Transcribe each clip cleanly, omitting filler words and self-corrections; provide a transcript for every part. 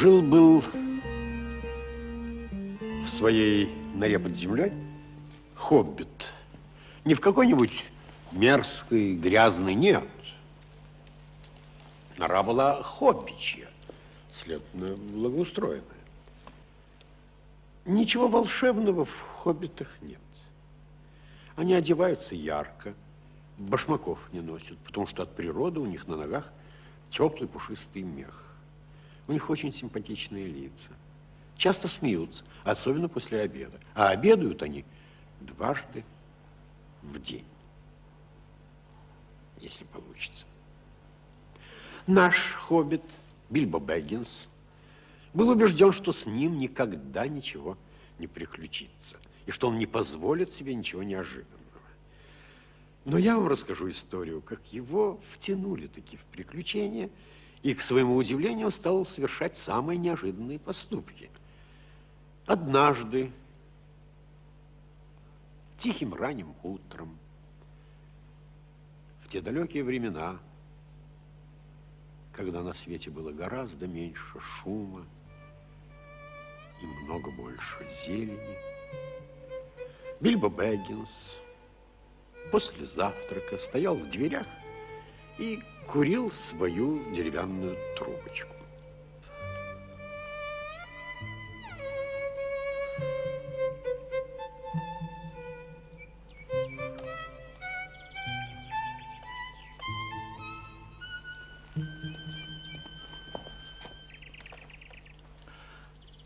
Жил-был в своей норе под землей хоббит. Не в какой-нибудь мерзкой, грязной, нет. Нора была хоббичья, следовательно, благоустроенная. Ничего волшебного в хоббитах нет. Они одеваются ярко, башмаков не носят, потому что от природы у них на ногах теплый пушистый мех. У них очень симпатичные лица. Часто смеются, особенно после обеда. А обедают они дважды в день, если получится. Наш хоббит Бильбо Бэггинс был убежден, что с ним никогда ничего не приключится, и что он не позволит себе ничего неожиданного. Но я вам расскажу историю, как его втянули таки в приключения, и, к своему удивлению, он стал совершать самые неожиданные поступки. Однажды, тихим ранним утром, в те далекие времена, когда на свете было гораздо меньше шума и много больше зелени, Бильбо Бэггинс после завтрака стоял в дверях и курил свою деревянную трубочку.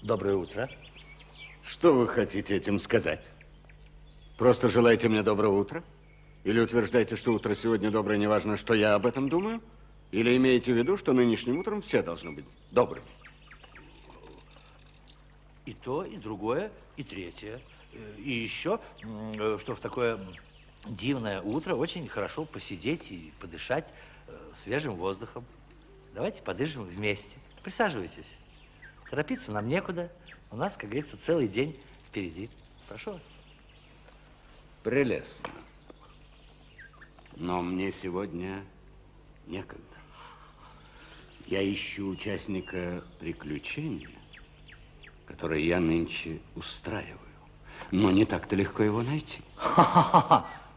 Доброе утро. Что вы хотите этим сказать? Просто желаете мне доброго утра? Или утверждаете, что утро сегодня доброе, неважно, что я об этом думаю? Или имеете в виду, что нынешним утром все должны быть добрыми? И то, и другое, и третье. И еще, что в такое дивное утро очень хорошо посидеть и подышать свежим воздухом. Давайте подышим вместе. Присаживайтесь. Торопиться нам некуда. У нас, как говорится, целый день впереди. Прошу вас. Прелестно. Но мне сегодня некогда. Я ищу участника приключения, которое я нынче устраиваю. Но не так-то легко его найти.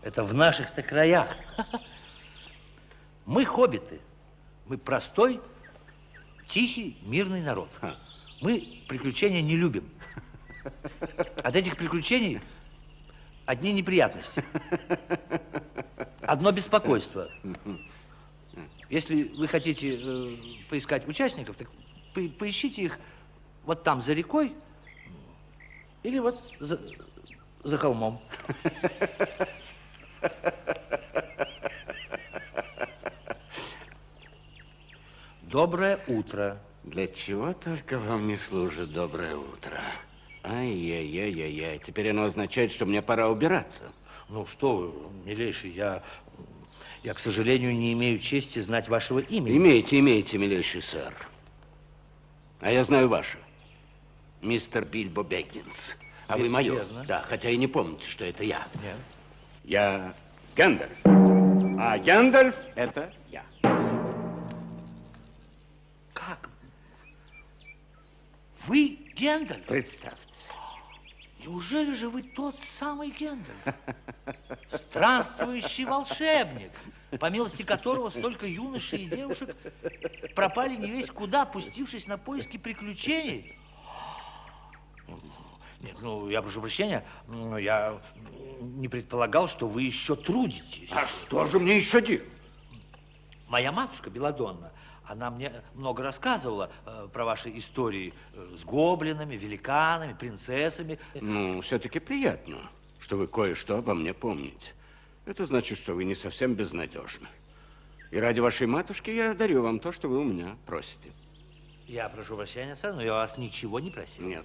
Это в наших-то краях. Мы хоббиты. Мы простой, тихий, мирный народ. Мы приключения не любим. От этих приключений одни неприятности. Одно беспокойство. Если вы хотите поискать участников, так поищите их вот там за рекой или вот за холмом. Доброе утро. Для чего только вам не служит доброе утро? Ай-яй-яй-яй-яй. Теперь оно означает, что мне пора убираться. Ну что вы, милейший, я, к сожалению, не имею чести знать вашего имени. Имеете, милейший сэр. А я знаю ваше. Мистер Бильбо Бэггинс. А вы мое. Верно. Да, хотя и не помните, что это я. Нет. Я Гэндальф. А Гэндальф – это я. Как? Вы Гэндальф? Представьте. Неужели же вы тот самый Гэндальф? Странствующий волшебник, по милости которого столько юношей и девушек пропали не весть куда, пустившись на поиски приключений? Нет, ну, я прошу прощения, но я не предполагал, что вы еще трудитесь. А что же мне еще делать? Моя матушка Беладонна, она мне много рассказывала про ваши истории с гоблинами, великанами, принцессами. Ну, все-таки приятно, что вы кое-что обо мне помните. Это значит, что вы не совсем безнадежны. И ради вашей матушки я дарю вам то, что вы у меня просите. Я прошу прощения, сэр, но я вас ничего не просил. Нет.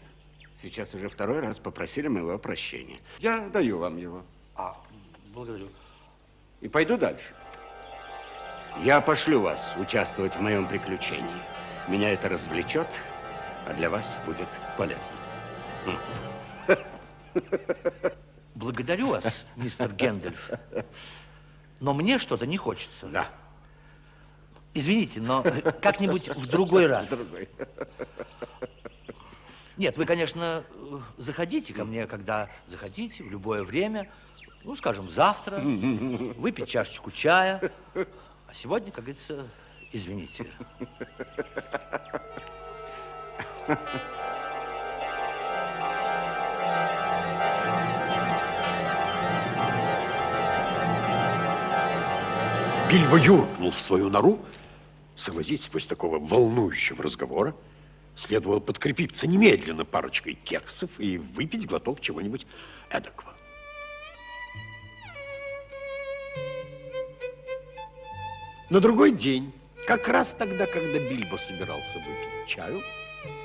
Сейчас уже второй раз попросили моего прощения. Я даю вам его. Благодарю. И пойду дальше. Я пошлю вас участвовать в моем приключении. Меня это развлечет, а для вас будет полезно. Благодарю вас, мистер Гэндальф. Но мне что-то не хочется. Да. Извините, но как-нибудь в другой раз. Другой. Нет, вы, конечно, заходите ко мне, когда захотите, в любое время. Ну, скажем, завтра, выпить чашечку чая. А сегодня, как говорится, извините. Бильбо юркнул в свою нору. Согласитесь, после такого волнующего разговора следовало подкрепиться немедленно парочкой кексов и выпить глоток чего-нибудь эдакого. На другой день, как раз тогда, когда Бильбо собирался выпить чаю,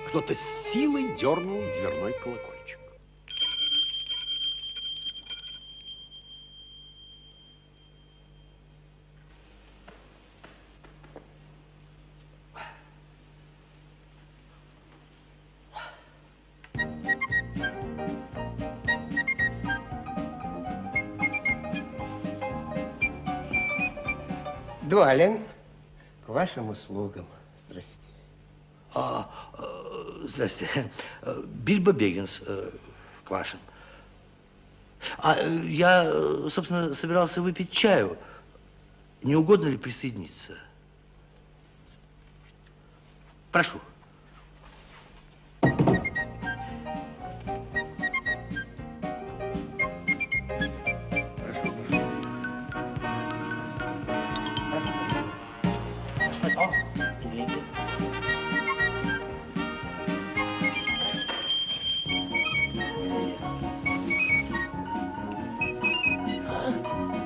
кто-то с силой дернул дверной колокольчик. Дуалин, к вашим услугам. Здрасте. Здрасте. Бильбо Беггинс, к вашим. Я, собственно, собирался выпить чаю. Не угодно ли присоединиться? Прошу.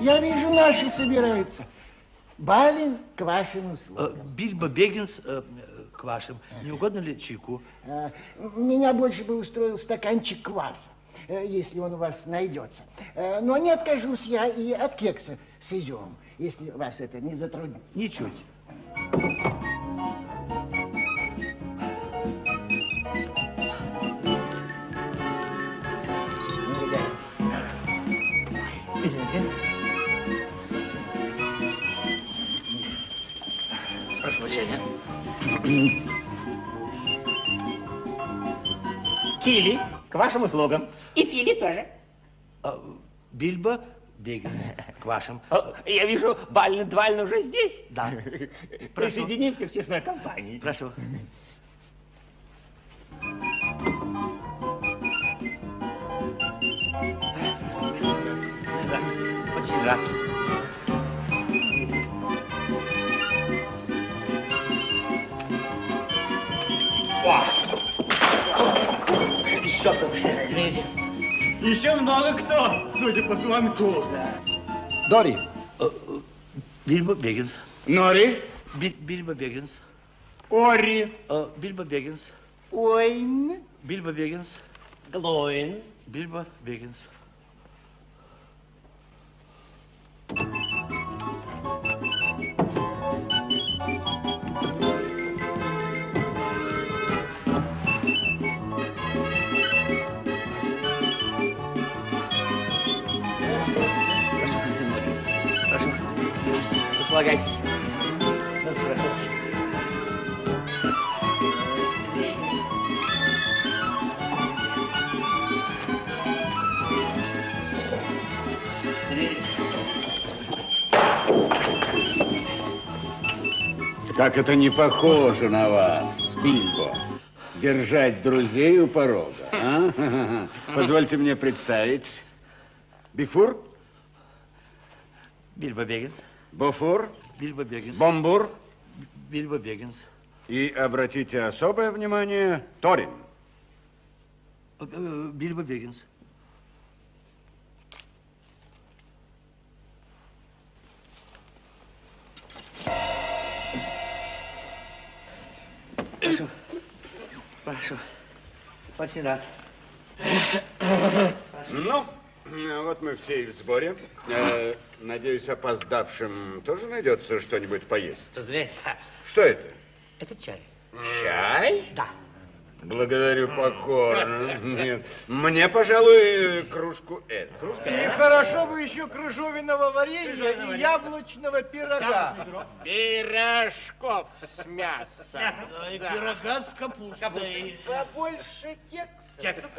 Я вижу, наши собираются. Балин, к вашим услугам. Бильбо Беггинс, к вашим. Не угодно ли чайку? Меня больше бы устроил стаканчик кваса, если он у вас найдется. Но не откажусь я и от кекса с изюмом, если вас это не затруднит. Ничуть. Извините. Прошу прощения. Кили, к вашим услугам. И Фили тоже. Бильбо Беггинс, к вашим. Я вижу, Балин уже здесь. Да. Присоединимся к честной компании. Прошу. Да, очень рад. Еще кто-то, извините. Еще много кто, судя по звонку. Дори. Бильбо Беггинс. Нори. Бильбо Беггинс. Ори. Бильбо Беггинс. Ойн. Бильбо Беггинс. Глоин. Бильбо Беггинс. Прошу. Располагайтесь. Ну, прошу. Как это не похоже на вас, Бильбо, держать друзей у порога, а? Позвольте мне представить. Бифур? Бильбо Беггинс. Бофур? Бильбо Беггинс. Бомбур? Бильбо Беггинс. И обратите особое внимание, Торин. Бильбо Беггинс. Прошу. Прошу. Очень рад. Ну, вот мы все и в сборе. Надеюсь, опоздавшим тоже найдется что-нибудь поесть. Разумеется. Что это? Это чай. Чай? Да. Благодарю покорно. Нет, мне, пожалуй, кружку эту. И хорошо бы еще крыжовенного варенья и яблочного пирога. Пирожков с мясом. Да, и пирога с капустой. Побольше кексов.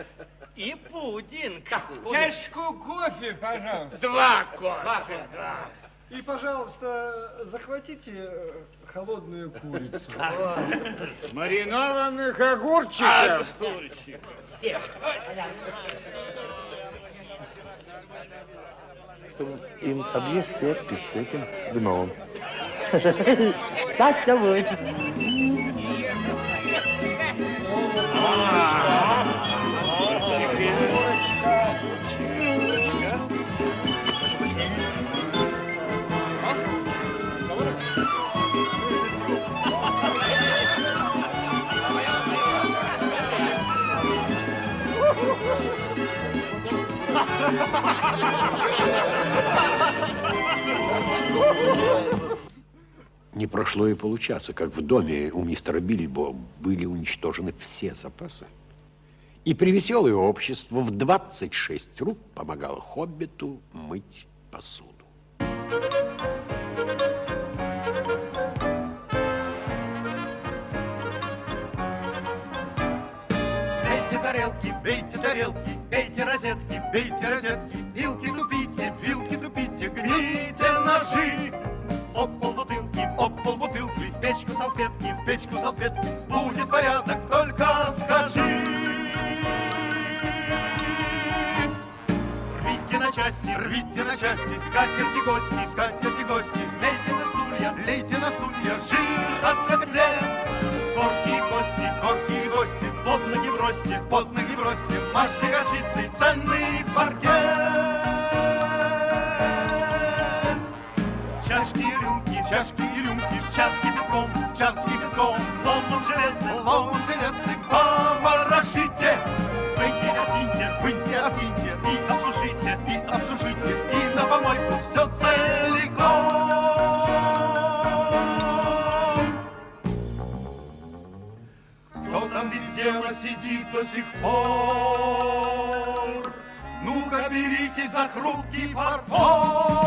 И пудинг. Чашку кофе, пожалуйста. 2 кофе. И, пожалуйста, захватите холодную курицу. Маринованных огурчиков. Чтобы им объяснить с этим гномом. Так все будет. Не прошло и получаса, как в доме у мистера Бильбо были уничтожены все запасы. И привеселое общество в 26 рук помогало хоббиту мыть посуду. Бейте тарелки, бейте розетки, вилки тупите, гните ножи. Об пол бутылки, в печку салфетки, будет порядок, только скажи. Рвите на части, скатерти гости, лейте на стулья, жир от котлет. Горькие гости, под ноги бросьте, мажьте горчицей ценный паркет. Чашки и рюмки, в час кипятком, ломом железным поворошите. Выньте, откиньте, и обсушите, и на помойку все целиком. Кто там без дела сидит до сих пор? Ну-ка, берите за хрупкий фарфор.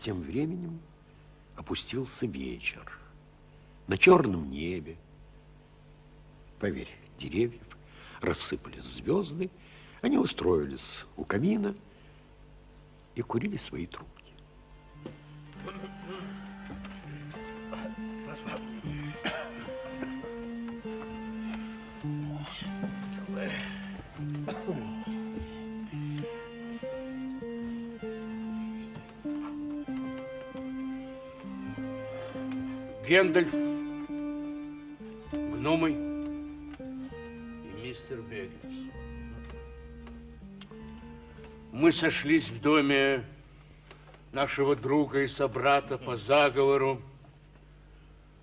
Тем временем опустился вечер. На черном небе, поверх деревьев, рассыпались звезды. Они устроились у камина и курили свои трубки. Гендальф, гномы и мистер Бэггинс. Мы сошлись в доме нашего друга и собрата по заговору,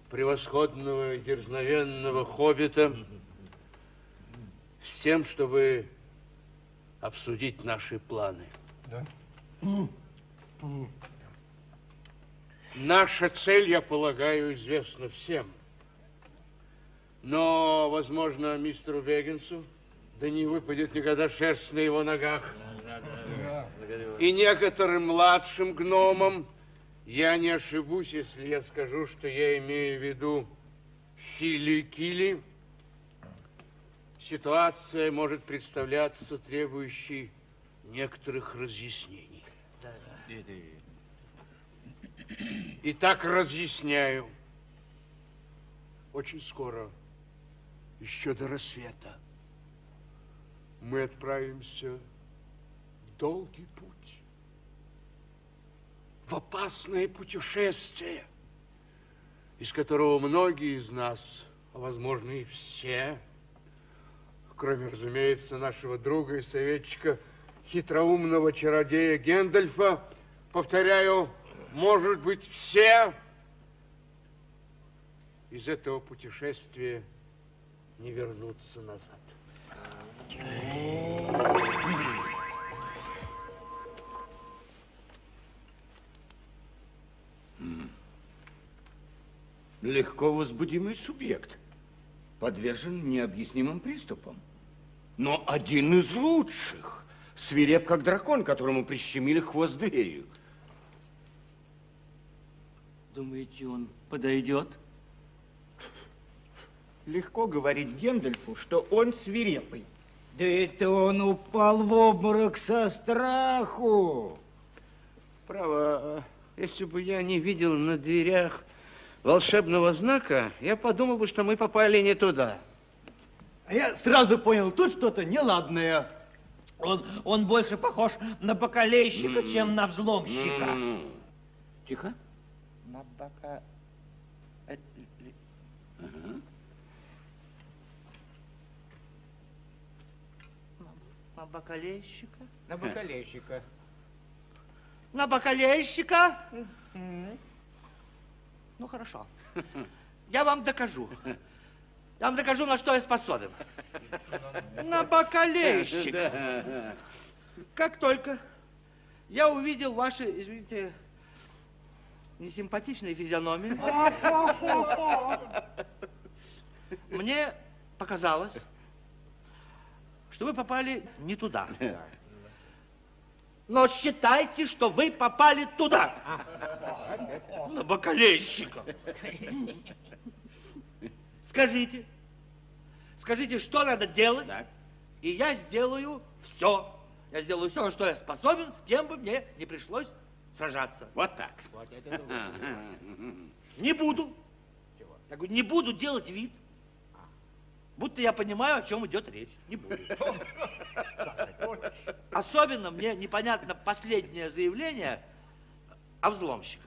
превосходного и дерзновенного хоббита, с тем, чтобы обсудить наши планы. Да? Наша цель, я полагаю, известна всем. Но, возможно, мистеру Бэггинсу да не выпадет никогда шерсть на его ногах. И некоторым младшим гномам я не ошибусь, если я скажу, что я имею в виду Фили и Кили. Ситуация может представляться требующей некоторых разъяснений. Итак, разъясняю. Очень скоро, еще до рассвета, мы отправимся в долгий путь, в опасное путешествие, из которого многие из нас, а возможно и все, кроме, разумеется, нашего друга и советчика, хитроумного чародея Гендальфа, повторяю, может быть, все из этого путешествия не вернуться назад. Легко возбудимый субъект, подвержен необъяснимым приступам. Но один из лучших, свиреп как дракон, которому прищемили хвост дверью. Думаете, он подойдет? Легко говорить Гендальфу, что он свирепый. Да это он упал в обморок со страху. Право, если бы я не видел на дверях волшебного знака, я подумал бы, что мы попали не туда. А я сразу понял, тут что-то неладное. Он больше похож на бакалейщика, чем на взломщика. Тихо. На бока... На бакалейщика? На бакалейщика. На бакалейщика? Ну, хорошо. Я вам докажу. Я вам докажу, на что я способен. На бакалейщика. Как только я увидел ваши, извините, несимпатичные физиономии, мне показалось, что вы попали не туда. Но считайте, что вы попали туда. На бакалейщика. Скажите, что надо делать, и я сделаю все. Я сделаю все, на что я способен, с кем бы мне не пришлось сражаться. Вот так. Не буду. Я говорю, не буду делать вид, будто я понимаю, о чем идет речь. Не буду. Особенно мне непонятно последнее заявление о взломщиках.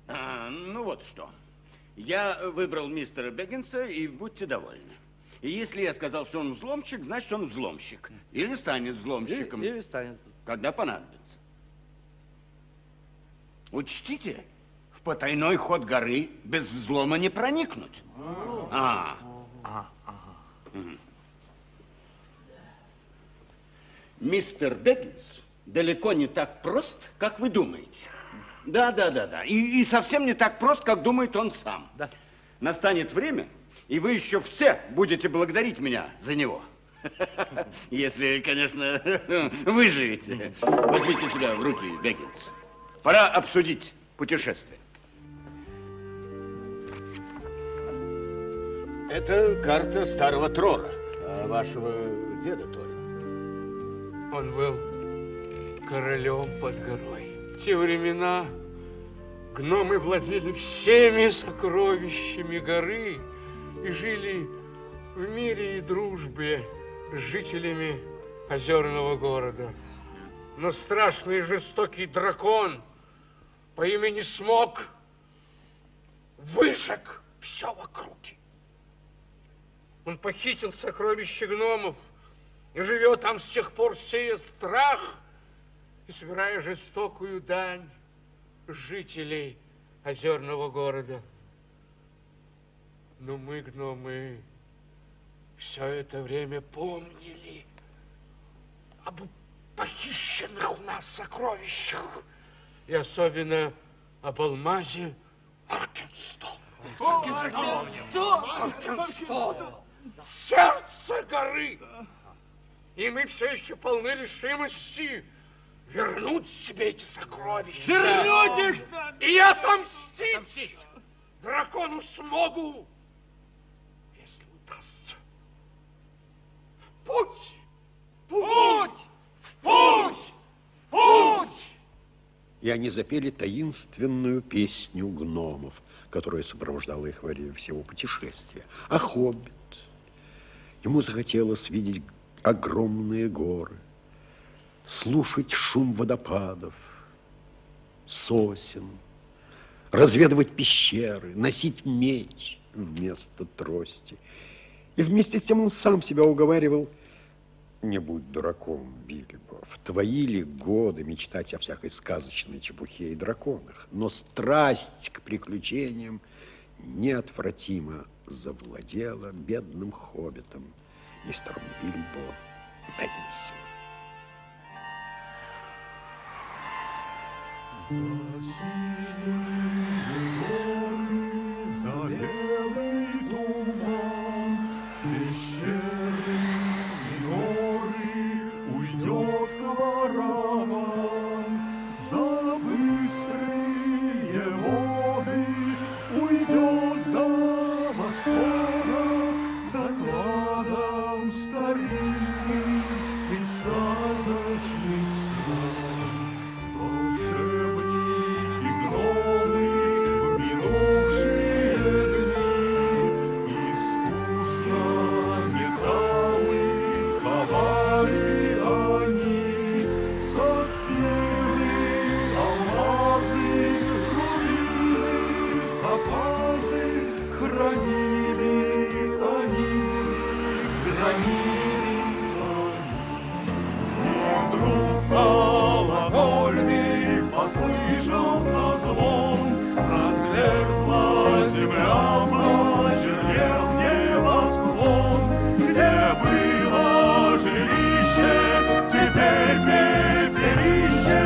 Ну вот что. Я выбрал мистера Бэггинса, и будьте довольны. И если я сказал, что он взломщик, значит, он взломщик. Или станет взломщиком. Или станет. Когда понадобится. Учтите, в потайной ход горы без взлома не проникнуть. Мистер Бэггинс далеко не так прост, как вы думаете. Да. И совсем не так прост, как думает он сам. Да. Настанет время, и вы еще все будете благодарить меня за него. Если, конечно, выживете. Возьмите себя в руки, Бэггинс. Пора обсудить путешествие. Это карта старого Трора, вашего деда Тора. Он был королем под горой. В те времена гномы владели всеми сокровищами горы и жили в мире и дружбе с жителями озерного города. Но страшный и жестокий дракон по имени Смог выжег все в округе. Он похитил сокровища гномов и живет там с тех пор, сея страх и собирая жестокую дань жителей озерного города. Но мы, гномы, все это время помнили об похищенных у нас сокровищах, и особенно об алмазе Аркенстон. Аркенстон! Сердце горы! И мы все еще полны решимости вернуть себе эти сокровища. Вернуть их! И отомстить дракону Смогу, если удастся. В путь! В путь! В путь! И они запели таинственную песню гномов, которая сопровождала их во время всего путешествия. А хоббит, ему захотелось видеть огромные горы, слушать шум водопадов, сосен, разведывать пещеры, носить меч вместо трости. И вместе с тем он сам себя уговаривал: не будь дураком, Бильбо, в твои ли годы мечтать о всякой сказочной чепухе и драконах, но страсть к приключениям неотвратимо завладела бедным хоббитом, мистером Бильбо Бэггинсом. За белый туман, с пещеры и норы уйдет караван. За быстрые воды уйдет до восхода, за кладом старинным и сказочных стран. Волшебники гномы в минувшие дни искусно металлы ковали они. Сапфиры, алмазы, рубины, топазы хранили они, хранили они. И вдруг колокольный послышался звон, разверзла земля, почернел небосклон. Где было жилище, теперь пепелище,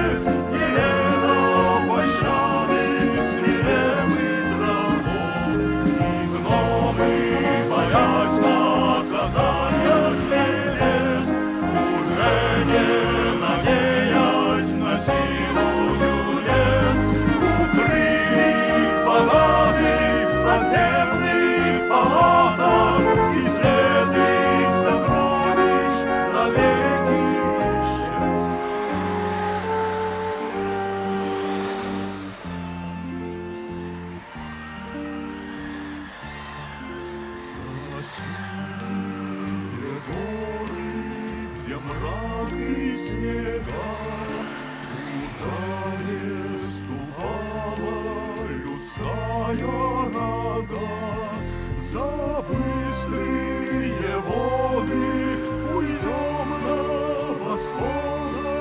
Елена пощады свирепый дракон. И гномы, боясь наказания зверец, уже не надеясь на силу чудес, укрылись богатых подземных палатах, и след их сокровищ навеки исчез. Синие горы, где мрак и снега, туда не ступала людская нога. За быстрые воды уйдем до восхода,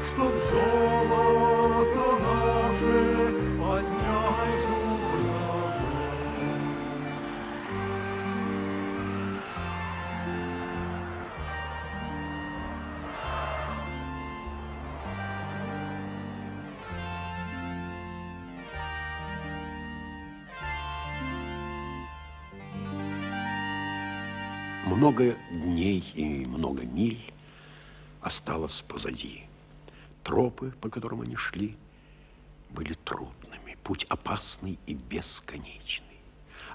чтоб золото наше поднять у врага. Много дней и много миль осталось позади. Тропы, по которым они шли, были трудными, путь опасный и бесконечный.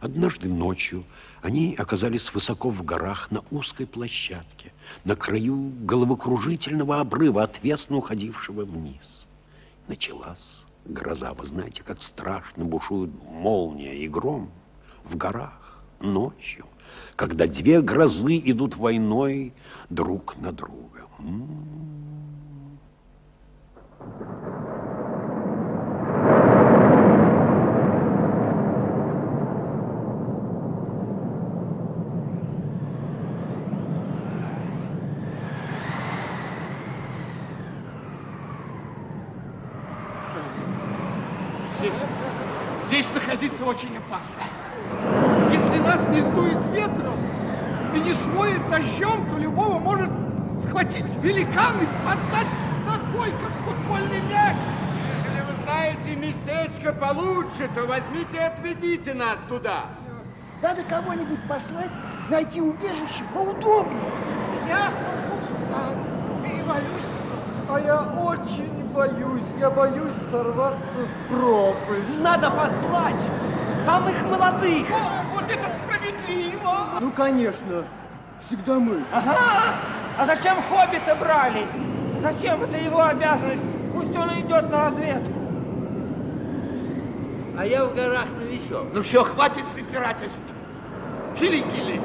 Однажды ночью они оказались высоко в горах на узкой площадке, на краю головокружительного обрыва, отвесно уходившего вниз. Началась гроза. Вы знаете, как страшно бушуют молния и гром в горах ночью, когда две грозы идут войной друг на друга. Здесь находиться очень опасно. Если нас не сдует ветром и не смоет дождем, то любого может схватить великан и поддать ногой, как футбольный мяч. Если вы знаете местечко получше, то возьмите и отведите нас туда. Надо кого-нибудь послать, найти убежище поудобнее. Я устал и боюсь. А я очень боюсь. Я боюсь сорваться в пропасть. Надо послать самых молодых. О, вот это справедливо! Ну, конечно. Всегда мы. Ага. А зачем хоббита брали? Зачем это его обязанность? Пусть он идет на разведку. А я в горах новичок. Ну все, хватит препирательств. Филигели,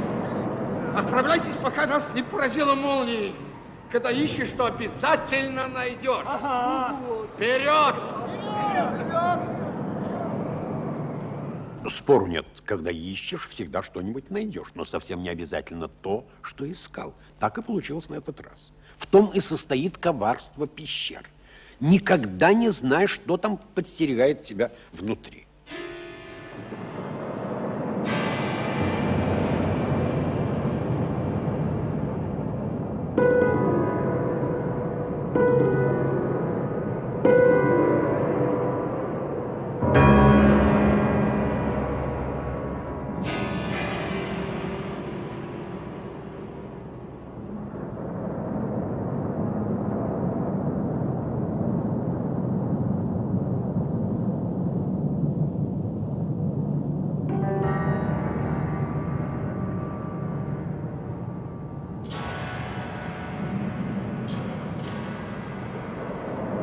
отправляйтесь, пока нас не поразила молнией. Когда ищешь, то обязательно найдешь. Ага. Вперед! Спору нет, когда ищешь, всегда что-нибудь найдешь, но совсем не обязательно то, что искал. Так и получилось на этот раз. В том и состоит коварство пещер. Никогда не знаешь, что там подстерегает тебя внутри.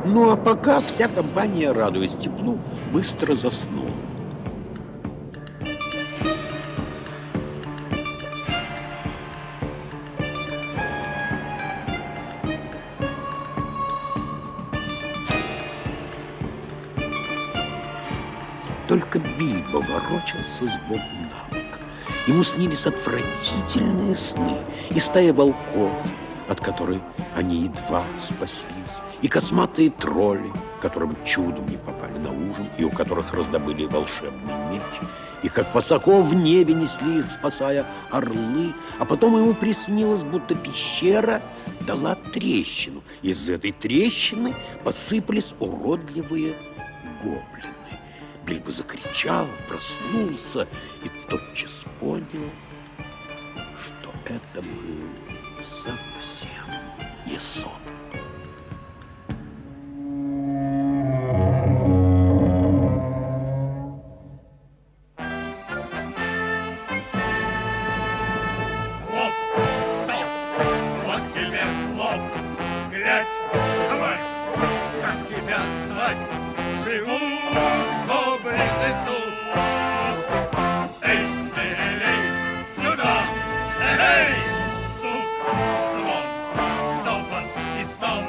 Ну, а пока вся компания, радуясь теплу, быстро заснула. Только Бильбо ворочался сбоку на бок. Ему снились отвратительные сны, и стая волков, от которой они едва спаслись, и косматые тролли, которым чудом не попали на ужин, и у которых раздобыли волшебный меч, и как высоко в небе несли их, спасая орлы, а потом ему приснилось, будто пещера дала трещину. Из этой трещины посыпались уродливые гоблины. Бильбо закричал, проснулся и тотчас понял, что это был совсем не сон. Лоб, стоп! Вот тебе лоб! Глядь, хвать! Как тебя звать? Живу гоблины тут! Эй, смелей, сюда! Эй, стук, звон, топот и стон!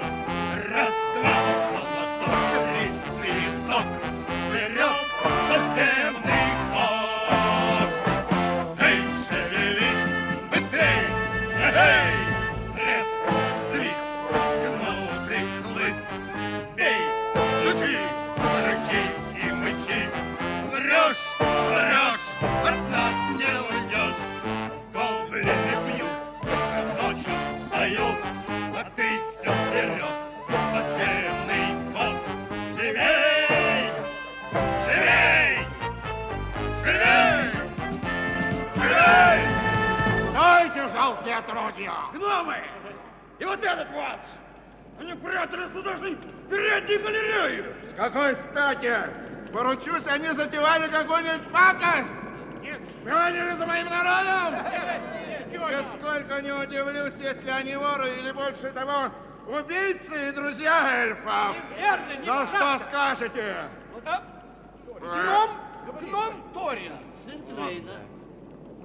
Раз, два, молоток, три, свисток! Вперед, подземный ход! Эй, шевелись, быстрей! Эй, треск, свист, кнутый хлыст! Бей, стучи, рычи и мычи! Врешь, врешь, от нас не уйдешь! Гоблины бьют, ночью дают, а ты все вперед! Подземный ход! Живей! Живей! Живей! Живей! Стойте, жалкие отродья! Гномы! И вот этот вот! Они прятались туда же в передней галерею! С какой стати? Поручусь, они затевали какую-нибудь пакость? Шпионили за моим народом? Нисколько не удивлюсь, если они воры или больше того, убийцы и друзья эльфов. Ну что скажете? Гном Торин, сын Твейна.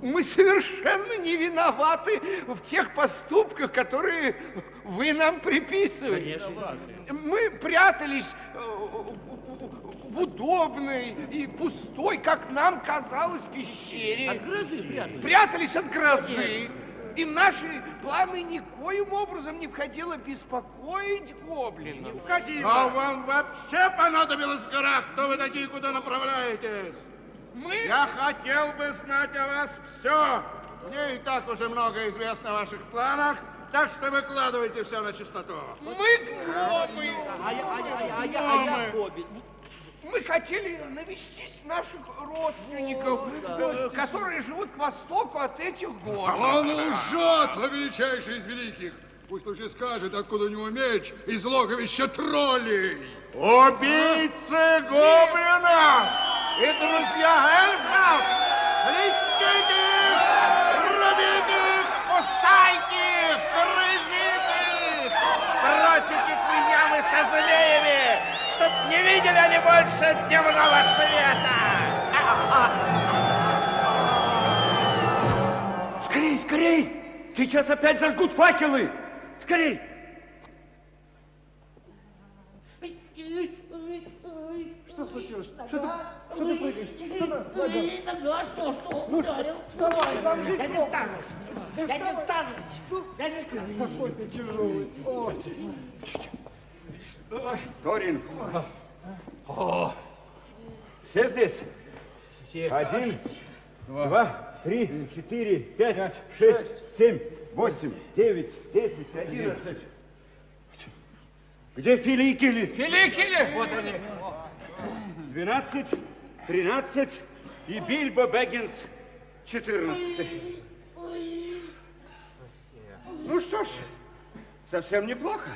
Мы совершенно не виноваты в тех поступках, которые вы нам приписываете. Мы прятались в удобной и пустой, как нам казалось, пещере. От грозы прятались. Прятались от грозы. И в наши планы никоим образом не входило беспокоить гоблинов. А вам вообще понадобилось в горах? Кто вы такие, куда направляетесь? Я хотел бы знать о вас все. Мне и так уже много известно о ваших планах, так что выкладывайте все на чистоту. Мы гномы. А я хоббит. Мы хотели навестить наших родственников, которые живут к востоку от этих гор. Он лжет, о величайший из великих. Пусть лучше скажет, откуда у него меч из логовища троллей. Убийцы гоблинов и друзья эльфов! Летите их! Рубите их! Кусайте их! Грызите их! Бросите к ямы со змеями, чтоб не видели они больше дневного света! Скорей, скорей! Сейчас опять зажгут факелы! Скорей! Что случилось? Что ты прыгаешь? Нога, что? Ударил? Вставай, там же Я не встану. Я не встану. Я не встану. какой ты тяжелый. Торин. Все здесь? Все. 1, 2, 3, 4, 5, 6, 7, 8, 9, 10, 11. Где Филикели? Филикели! Вот они. 12, 13 и Бильбо Бэггинс 14. Ну что ж, совсем неплохо.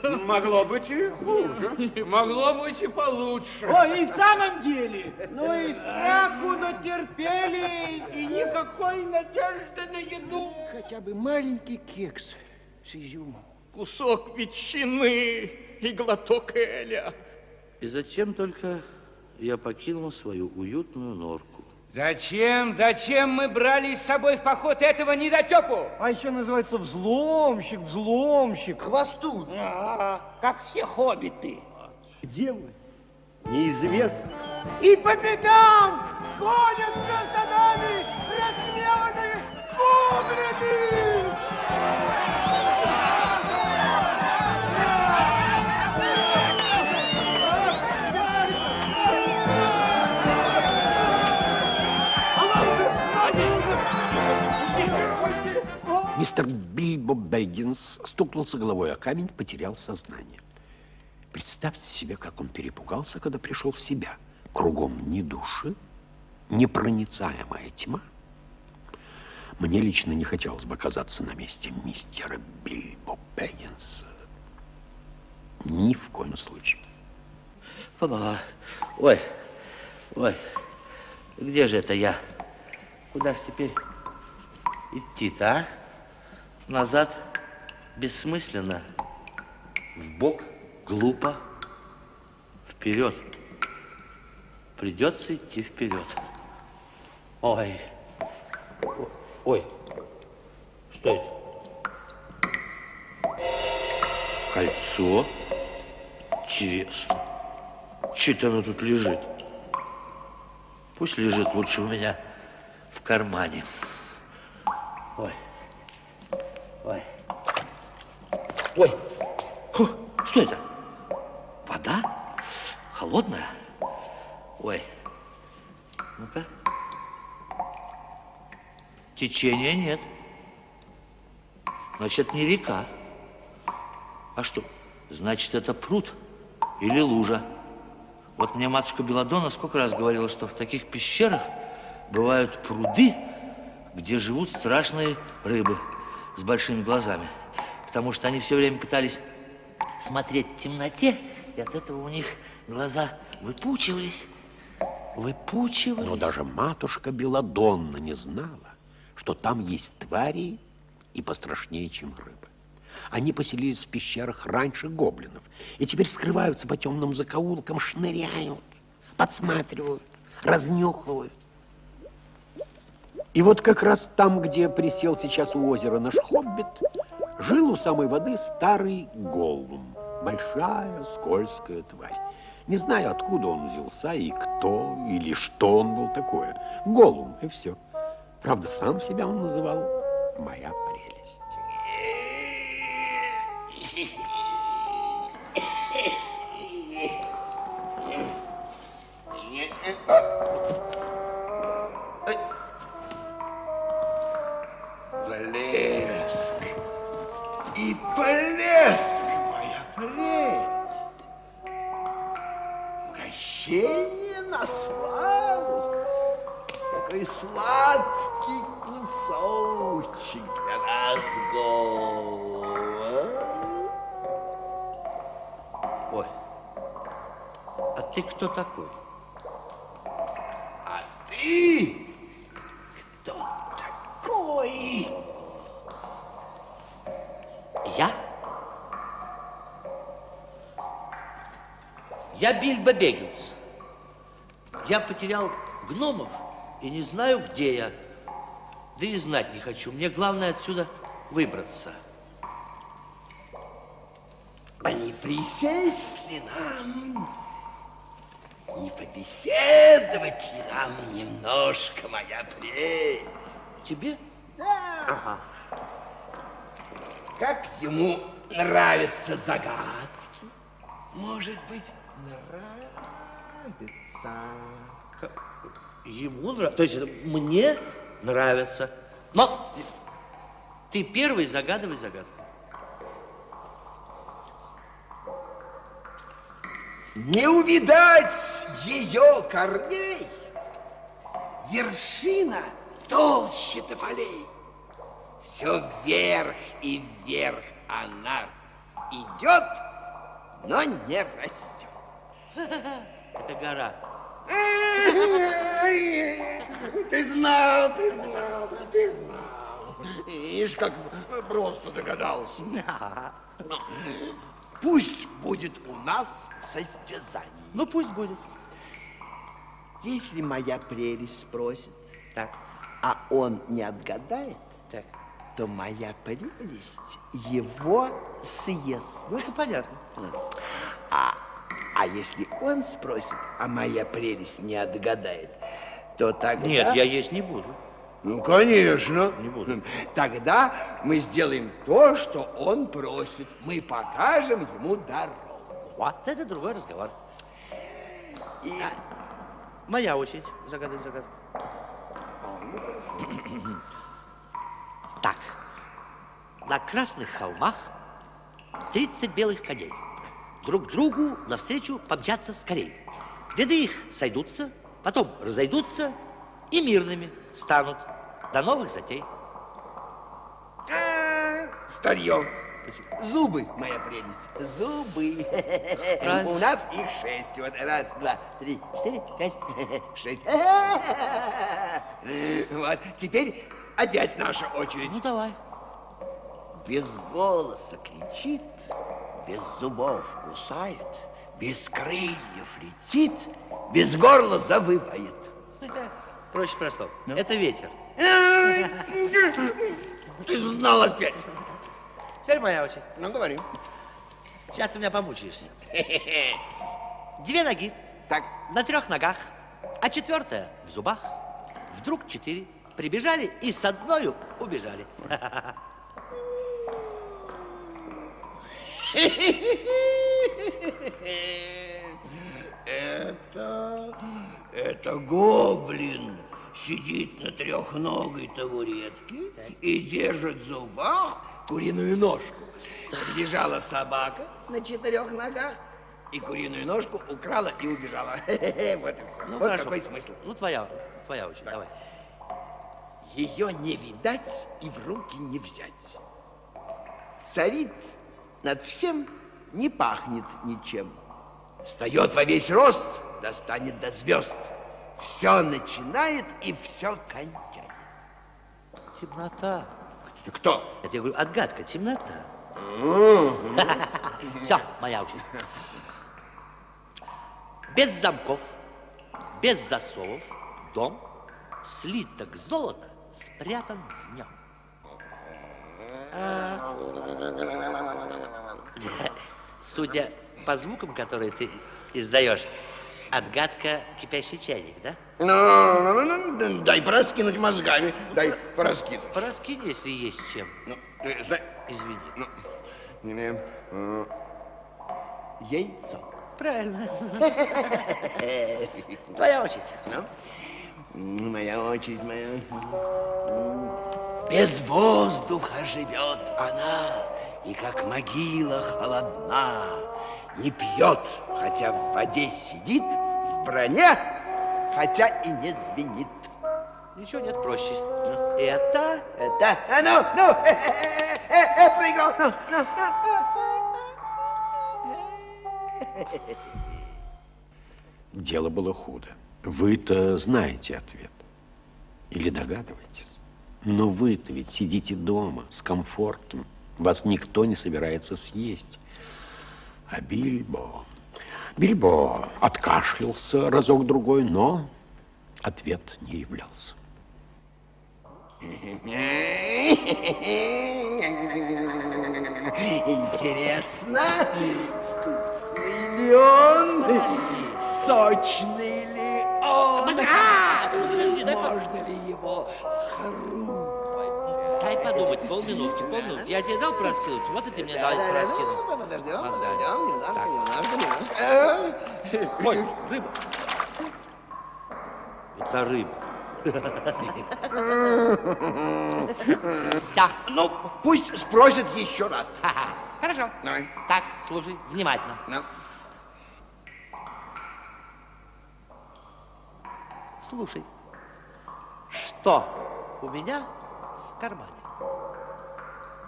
Могло быть и хуже. Могло быть и получше. Ой, и в самом деле, ну и страху натерпелись, и никакой надежды на еду. Хотя бы маленький кекс с изюмом. Кусок ветчины и глоток эля. И зачем только я покинул свою уютную норку? Зачем мы брали с собой в поход этого недотепу? А еще называется взломщик. Хвостун. Как все хоббиты. Где мы? Неизвестно. И по пятам гонятся за нами разгневанные гоблины. Мистер Бильбо Бэггинс стукнулся головой о камень, потерял сознание. Представьте себе, как он перепугался, когда пришел в себя. Кругом ни души, непроницаемая тьма. Мне лично не хотелось бы оказаться на месте мистера Бильбо Бэггинса. Ни в коем случае. Папа, ой, где же это я? Куда ж теперь идти-то, а? Назад бессмысленно, вбок глупо, вперед. Придется идти вперед. Ой, что это? Кольцо. Интересно, что-то оно тут лежит. Пусть лежит лучше у меня в кармане. Что это? Вода? Холодная? Ну-ка. Течения нет. Значит, не река. А что? Значит, это пруд или лужа. Вот мне матушка Беладонна сколько раз говорила, что в таких пещерах бывают пруды, где живут страшные рыбы с большими глазами. Потому что они все время пытались смотреть в темноте, и от этого у них глаза выпучивались. Но даже матушка Беладонна не знала, что там есть твари и пострашнее, чем рыбы. Они поселились в пещерах раньше гоблинов, и теперь скрываются по темным закоулкам, шныряют, подсматривают, разнюхивают. И вот как раз там, где присел сейчас у озера наш хоббит, жил у самой воды старый Голлум. Большая, скользкая тварь. Не знаю, откуда он взялся, и кто, или что он был такое. Голлум, и все. Правда, сам себя он называл «моя прелесть». Блеск и блеск, моя прелесть. Угощение на славу. Какой сладкий кусочек для нас голова. А ты кто такой? А ты кто такой? Я? Я Бильбо Бэггинс. Я потерял гномов и не знаю, где я. Да и знать не хочу. Мне главное отсюда выбраться. А не присесть ли нам? Не побеседовать ли нам немножко, моя прелесть? Тебе? Да. Ага. Как ему нравятся загадки? Может быть, нравится. Ему нравится. То есть мне нравится. Но ты первый загадывай загадку. Не увидать ее корней, вершина толще тополей. Все вверх и вверх она идет, но не растет. Это гора. Ты знал. Ишь, как просто догадался. Пусть будет у нас состязание. Ну, пусть будет. Если моя прелесть спросит, Так, а он не отгадает, так. то моя прелесть его съест. Ну, это понятно. А если он спросит, а моя прелесть не отгадает, то тогда... Нет, я есть не буду. Ну, конечно. Не буду. Тогда мы сделаем то, что он просит. Мы покажем ему дорогу. Вот это другой разговор. И... Моя очередь загадать загадку. Так, на красных холмах 30 белых коней. Друг другу навстречу помчатся скорей. Ряды их сойдутся, потом разойдутся и мирными станут до новых затей. Старье. Зубы, моя прелесть. Зубы. Правильно. У нас их 6. Вот 1, 2, 3, 4, 5, 6. Вот. Теперь опять наша очередь. Ну, давай. Без голоса кричит, без зубов кусает, без крыльев летит, без горла завывает. Проще простого. Это ветер. Ты знал опять. Теперь моя очередь. Ну, говори. Сейчас ты меня помучаешься. 2 ноги. Так. На 3 ногах, а 4 в зубах. Вдруг 4 прибежали и с одною убежали. Это гоблин сидит на трехногой табуретке и держит в зубах куриную ножку. Прибежала собака на 4 ногах и куриную ножку украла и убежала. Вот и все. Ну, Вот хорошо. какой смысл. Ну, твоя очередь, давай. Ее не видать и в руки не взять. Царит над всем, не пахнет ничем. Встает во весь рост, достанет до звезд. Все начинает и все кончает. Темнота. Кто? Я тебе говорю, отгадка, темнота. Все, моя очередь. Без замков, без засовов, дом, слиток золота спрятан в нем. Судя по звукам, которые ты издаешь, отгадка кипящий чайник, да? Ну, дай пораскинуть мозгами, дай пораскинуть. Пораскинь, если есть чем. Ну, Извини. Яйцо. Правильно. Твоя очередь. Ну, моя очередь, моя. Без воздуха живет она, и как могила холодна. Не пьет, хотя в воде сидит, в броне, хотя и не звенит. Ничего нет проще. Это? Проиграл. Дело было худо. Вы-то знаете ответ. Или догадываетесь. Но вы-то ведь сидите дома с комфортом. Вас никто не собирается съесть. А Бильбо откашлялся разок-другой, но ответ не являлся. Интересно, вкусный ли он, сочный ли он, можно ли его схрупать? Дай подумать, полминутки. Я тебе дал пораскинуть, вот и ты мне дал пораскинуть. Подождем, немножко. Ой, рыба. Это рыба. Все. Ну, пусть спросят еще раз. Хорошо. Давай. Так, слушай внимательно. Ну. Слушай, что у меня в кармане?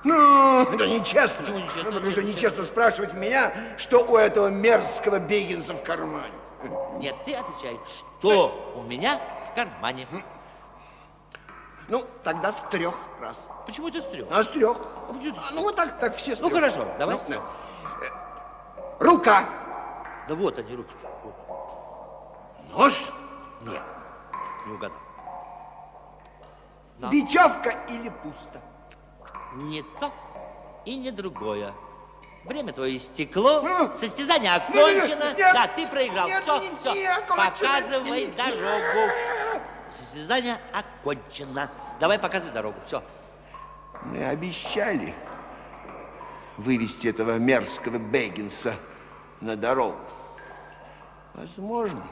Ну, это нечестно. Почему нечестно? Потому что нечестно спрашивать меня, что у этого мерзкого Бегинса в кармане. Нет, ты отвечай, что у меня в кармане. Ну, тогда с 3 раз. Почему это с 3? А с 3. А почему ты с 3? Ну, вот так все с 3. Ну, хорошо, давай с 3. Рука. Да вот они, руки. Нож. Нет, не угадал. Но. Бечевка или пусто? Не то и не другое. Время твое истекло, Ну, состязание окончено. нет, да, ты проиграл. нет, Все, не окончено. показывай дорогу. Состязание окончено. Давай показывай дорогу, все. Мы обещали вывести этого мерзкого Бегинса на дорогу. Возможно.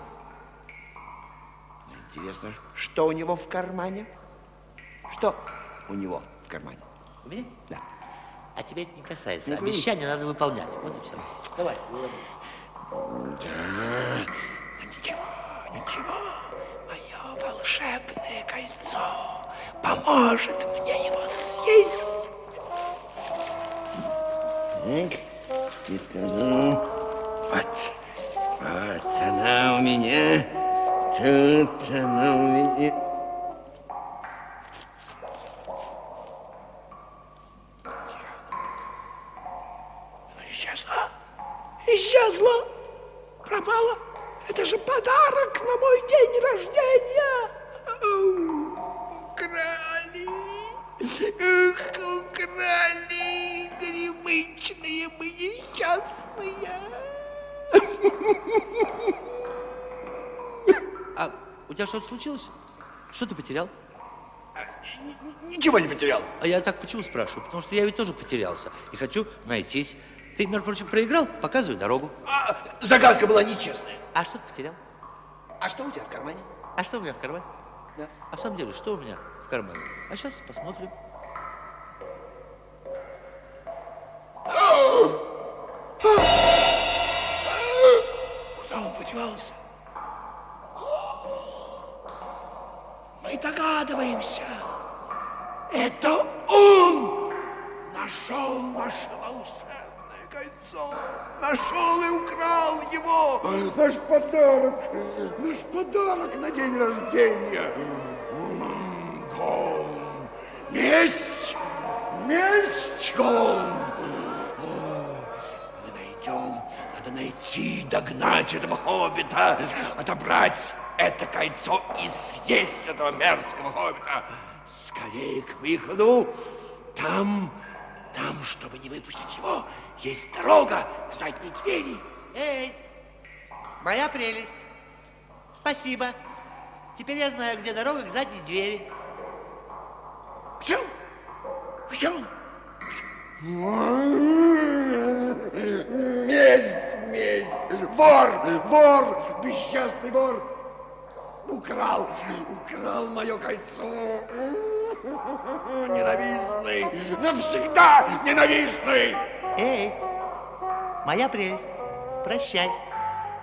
Интересно, что у него в кармане? Что у него в кармане? У меня? Да. А тебя это не касается. Ну, Обещание надо выполнять. Вот и все. Давай. Да. Ничего. Мое волшебное кольцо поможет мне его съесть. Так, это, вот она у меня, тут она у меня. Исчезла, пропала. Это же подарок на мой день рождения. Украли, украли, гремычные мы несчастные. А у тебя что-то случилось? Что ты потерял? Ничего не потерял. А я так почему спрашиваю? Потому что я ведь тоже потерялся и хочу найтись. Ты, между прочим, проиграл? Показывай дорогу. Загадка была нечестная. А что ты потерял? А что у тебя в кармане? А что у меня в кармане? Да. А в самом деле, что у меня в кармане? А сейчас посмотрим. Куда он подевался? Мы догадываемся. Это он нашел наше волшебное кольцо. Нашел и украл его. Наш подарок на день рождения. Голм. Месть! Месть, Голм! Мы найдем, надо найти, догнать этого хоббита, отобрать это кольцо и съесть этого мерзкого хоббита. Скорее к выходу. Там, чтобы не выпустить его, есть дорога к задней двери. Эй, моя прелесть. Спасибо. Теперь я знаю, где дорога к задней двери. Пошел. Месть. Вор, бесчестный вор. Украл мое кольцо. Ненавистный, навсегда ненавистный. Эй, моя прелесть, прощай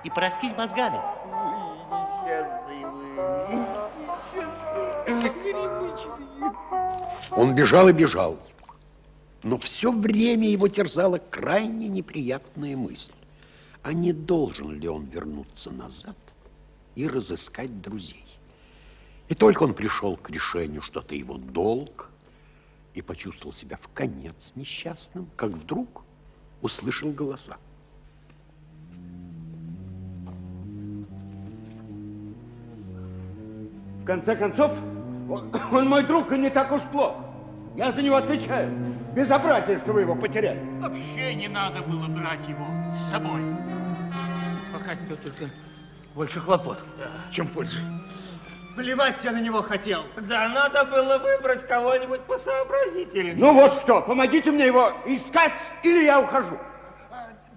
и пораскинь мозгами. Несчастный вы, гремучный. Он бежал и бежал, но все время его терзала крайне неприятная мысль. А не должен ли он вернуться назад и разыскать друзей? И только он пришел к решению, что это его долг, и почувствовал себя вконец несчастным, как вдруг услышал голоса. В конце концов, он мой друг, и не так уж плохо. Я за него отвечаю. Безобразие, что вы его потеряли. Вообще не надо было брать его с собой. Пока тебе только больше хлопот, чем пользы. Плевать я на него хотел. Да надо было выбрать кого-нибудь посообразительнее. Ну вот что, помогите мне его искать, или я ухожу.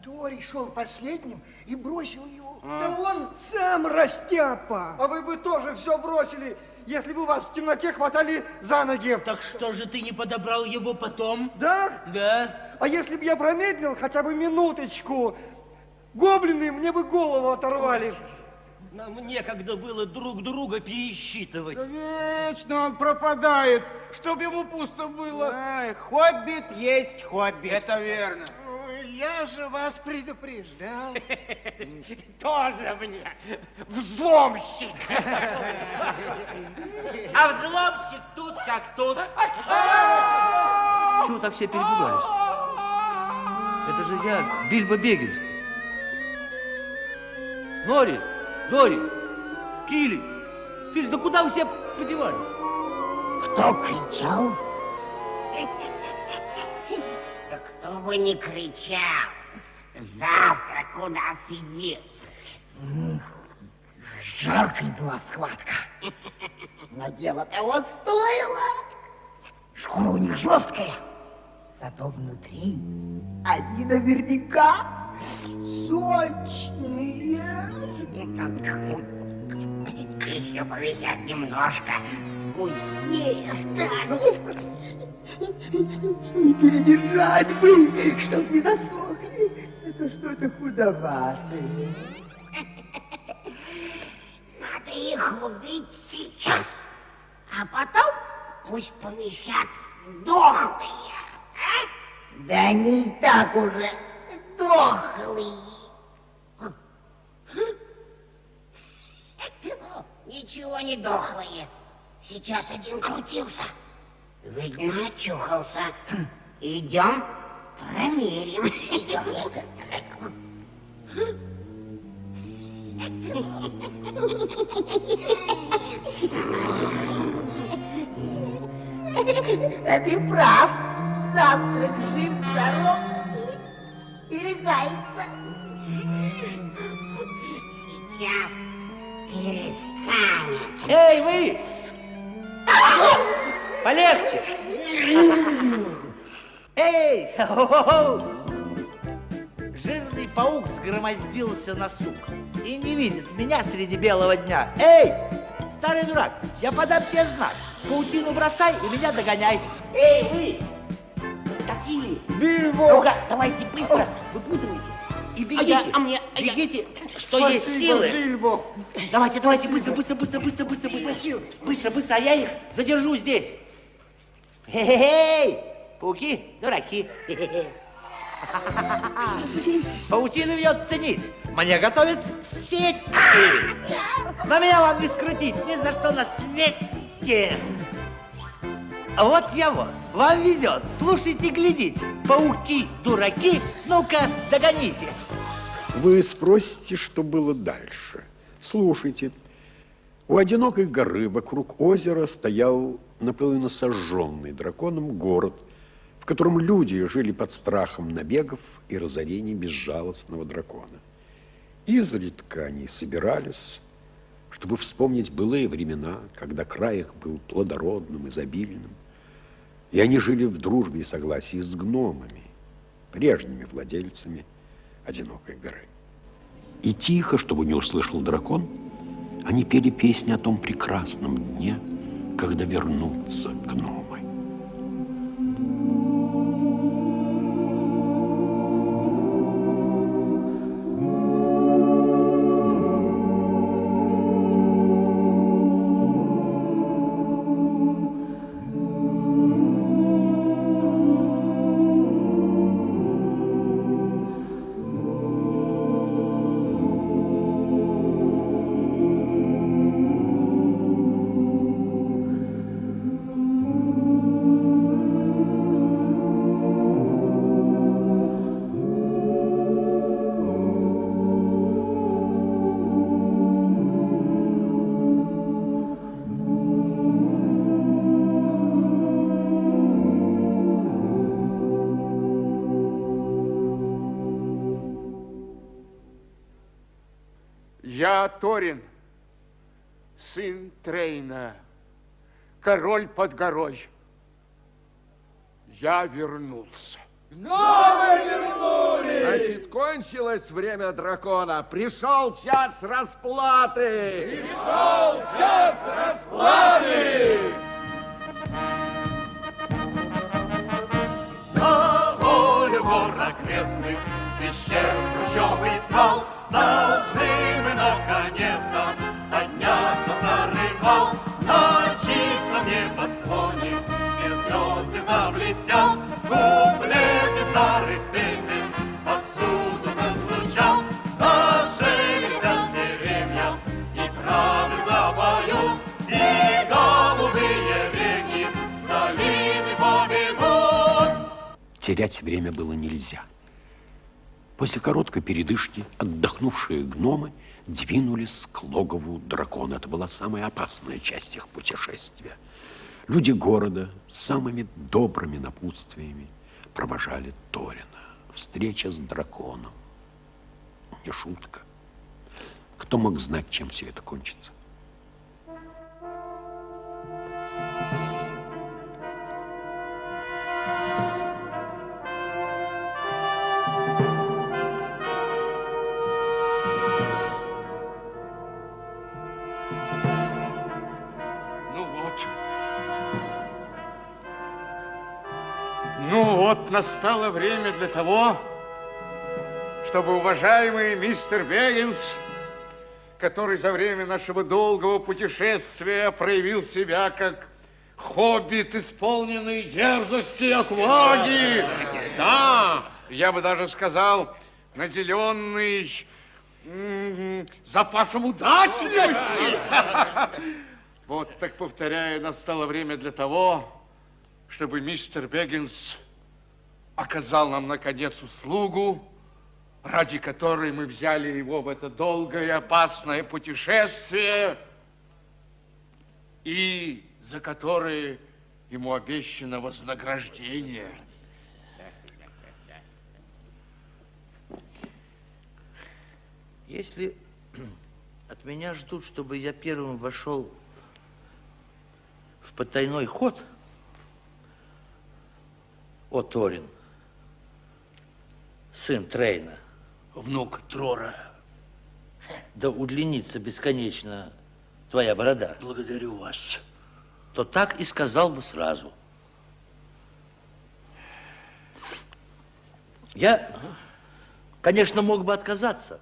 Дори шел последним и бросил его. Да он сам растяпа. А вы бы тоже все бросили, если бы вас в темноте хватали за ноги. Так что же ты не подобрал его потом? Да? Да. А если бы я промедлил хотя бы минуточку, гоблины мне бы голову оторвали. Нам некогда было друг друга пересчитывать. Да вечно он пропадает, чтоб ему пусто было. Ай, хоббит есть хоббит. Это верно. Я же вас предупреждал. Тоже мне взломщик. А взломщик тут как тут. Чего так все перепугались? Это же я, Бильбо Беггинс. Нори, Дори, Килли, Фили, да куда вы все подевались? Кто кричал? Да кто бы ни кричал, завтра куда сидеть? Жаркой была схватка. Но дело того стоило. Шкура у них жесткая. Зато внутри они наверняка сочные. Еще повисят немножко, вкуснее станут. Не передержать бы, чтоб не засохли. Это что-то худоватое. Надо их убить сейчас, а потом пусть повисят дохлые. А? Да они и так уже Дохлые. Ничего не дохлые. Сейчас один крутился. Видно, очухался. Идем, проверим. А ты прав. Завтрак жив-здоров и решается. Сейчас перестанет. Эй, вы! Полегче! Эй! Жирный паук сгромоздился на сук и не видит меня среди белого дня. Эй, старый дурак, я подам тебе знак. Паутину бросай и меня догоняй. Эй, вы! Такие! Бильбо! Ну-ка, давайте быстро, выпутывайтесь. И бегите, бегите, что есть силы. Бильбо! Давайте, быстро, а я их задержу здесь. Хе-хе-хей, пауки, дураки. Паутину вьет ценить, мне готовят сети. Но меня вам не скрутить ни за что на свете. Вот я вот, вам везет, слушайте, глядите. Пауки, дураки, ну-ка, догоните. Вы спросите, что было дальше. Слушайте. У одинокой горы вокруг озера стоял наполовину сожженный драконом город, в котором люди жили под страхом набегов и разорений безжалостного дракона. Изредка они собирались, чтобы вспомнить былые времена, когда край их был плодородным, изобильным, и они жили в дружбе и согласии с гномами, прежними владельцами одинокой горы. И тихо, чтобы не услышал дракон, они пели песни о том прекрасном дне, когда вернутся гномы. Я Торин, сын Трейна, король под горой. Я вернулся. Гномы вернулись! Значит, кончилось время дракона. Пришел час расплаты! Пришел час расплаты! За волю гор окрестных, пещер хрущевый скал, должны мы наконец-то терять время было нельзя. После короткой передышки отдохнувшие гномы двинулись к логову дракона. Это была самая опасная часть их путешествия. Люди города с самыми добрыми напутствиями провожали Торина. Встреча с драконом. Не шутка. Кто мог знать, чем все это кончится? Ну вот, настало время для того, чтобы уважаемый мистер Беггинс, который за время нашего долгого путешествия проявил себя как хоббит, исполненный дерзости и отваги, да, я бы даже сказал, наделенный запасом удачливости. Вот так, повторяю, настало время для того, чтобы мистер Беггинс оказал нам, наконец, услугу, ради которой мы взяли его в это долгое и опасное путешествие, и за которое ему обещано вознаграждение. Если от меня ждут, чтобы я первым вошел в потайной ход, о, Торин, сын Трейна, внук Трора, да удлинится бесконечно твоя борода. Благодарю вас. То так и сказал бы сразу. Я, конечно, мог бы отказаться,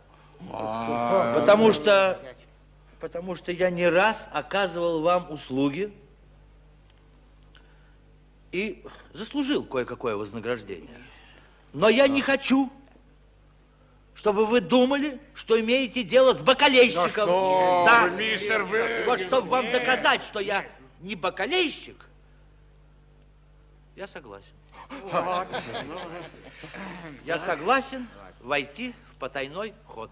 потому что я не раз оказывал вам услуги и заслужил кое-какое вознаграждение. Но я не хочу, чтобы вы думали, что имеете дело с бакалейщиком. Да, мистер Беггинс. Вот чтобы вам доказать, что я не бакалейщик, я согласен. Я согласен войти в потайной ход.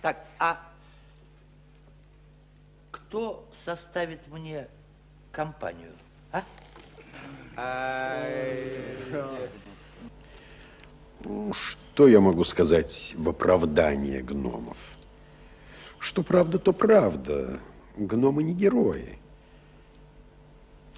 Так, а кто составит мне компанию, а? Ну, что я могу сказать в оправдание гномов? Что правда, то правда. Гномы не герои,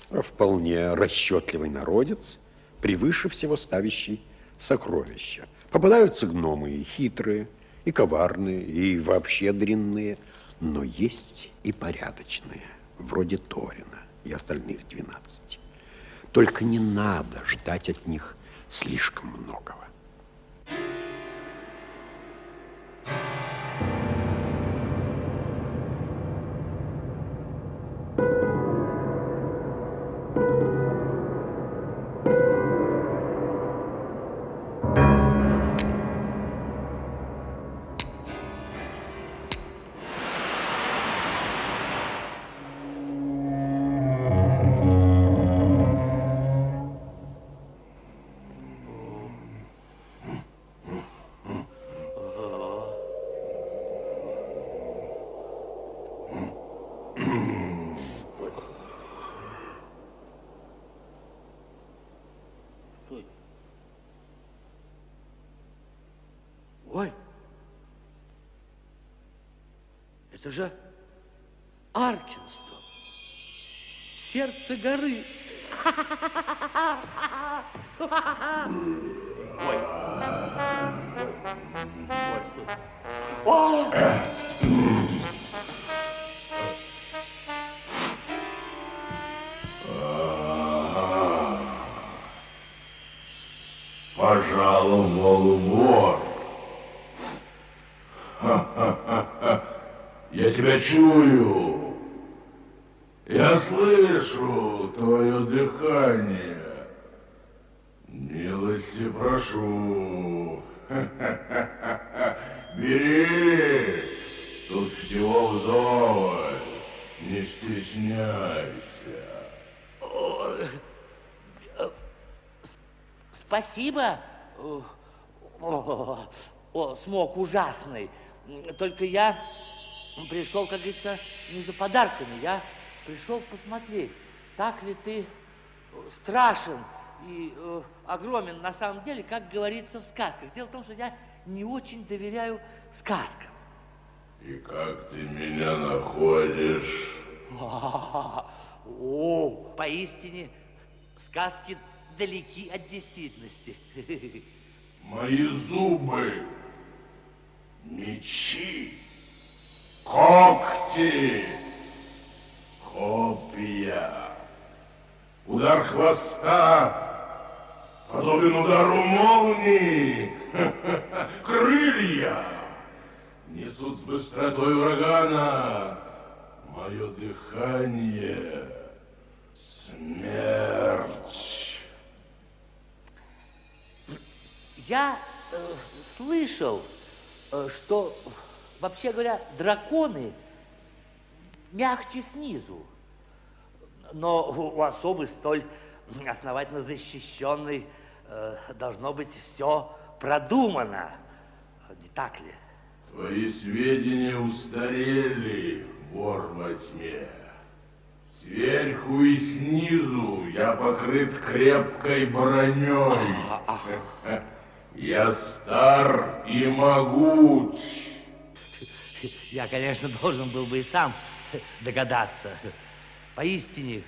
а вполне расчетливый народец, превыше всего ставящий сокровища. Попадаются гномы и хитрые, и коварные, и вообще дрянные, но есть и порядочные, вроде Торина и остальных 12. Только не надо ждать от них слишком многого. Ой, это же Аркинстон, сердце горы. Ой. Ой. Пожаловал вор. Я тебя чую. Я слышу твое дыхание. Милости прошу. Бери. Тут всего вдоволь. Не стесняйся. Спасибо. Смог ужасный. Только я пришел, как говорится, не за подарками. Я пришел посмотреть, так ли ты страшен и огромен на самом деле, как говорится в сказках. Дело в том, что я не очень доверяю сказкам. И как ты меня находишь? Поистине, сказки далеки от действительности. Мои зубы, мечи, когти, копья, удар хвоста подобен удару молнии, крылья несут с быстротой урагана, мое дыхание — смерть. Я слышал, что, вообще говоря, драконы мягче снизу, но у особы столь основательно защищенной должно быть все продумано, не так ли? Твои сведения устарели, вор во тьме. Сверху и снизу я покрыт крепкой броней. Я стар и могуч. Я, конечно, должен был бы и сам догадаться. Поистине,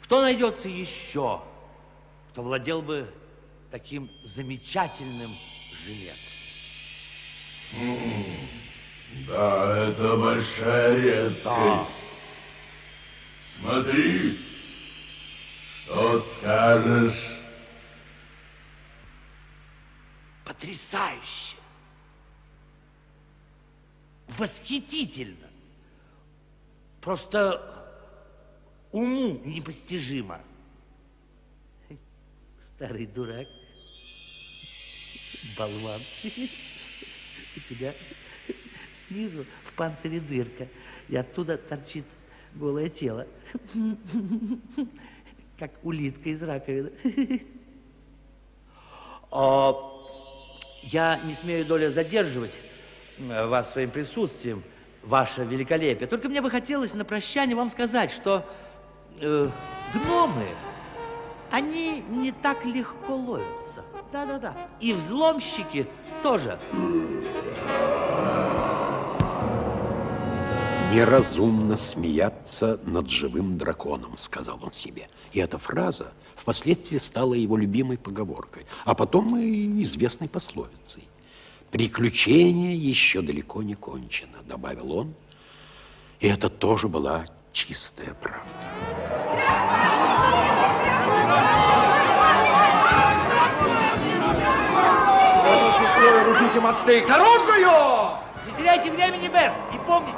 кто найдется еще, кто владел бы таким замечательным жилетом? Да, это большая редкость. Да. Смотри, что скажешь? Потрясающе! Восхитительно! Просто уму непостижимо. Старый дурак. Болван. У тебя снизу в панцире дырка, и оттуда торчит голое тело, как улитка из раковины. Я не смею, доля, задерживать вас своим присутствием, ваше великолепие. Только мне бы хотелось на прощание вам сказать, что гномы, они не так легко ловятся. Да-да-да. И взломщики тоже. Неразумно смеяться над живым драконом, сказал он себе. И эта фраза впоследствии стала его любимой поговоркой, а потом и известной пословицей. Приключение еще далеко не кончено, добавил он. И это тоже была чистая правда. Рубите мосты к оружию! Не теряйте времени, Берт, и помните,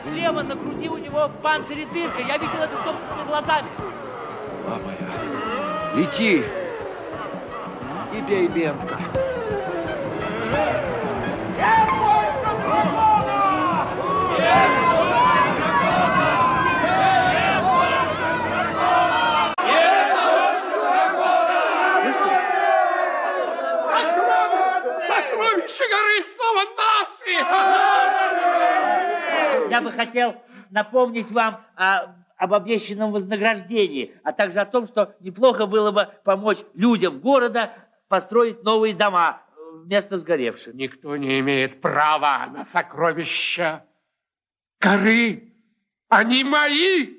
слева на груди у него в панцире дырка. Я видел это собственными глазами. Стрела моя. Лети и бей Берта. Сокровища горы снова наши! Я бы хотел напомнить вам об обещанном вознаграждении, а также о том, что неплохо было бы помочь людям города построить новые дома вместо сгоревших. Никто не имеет права на сокровища горы. Они мои.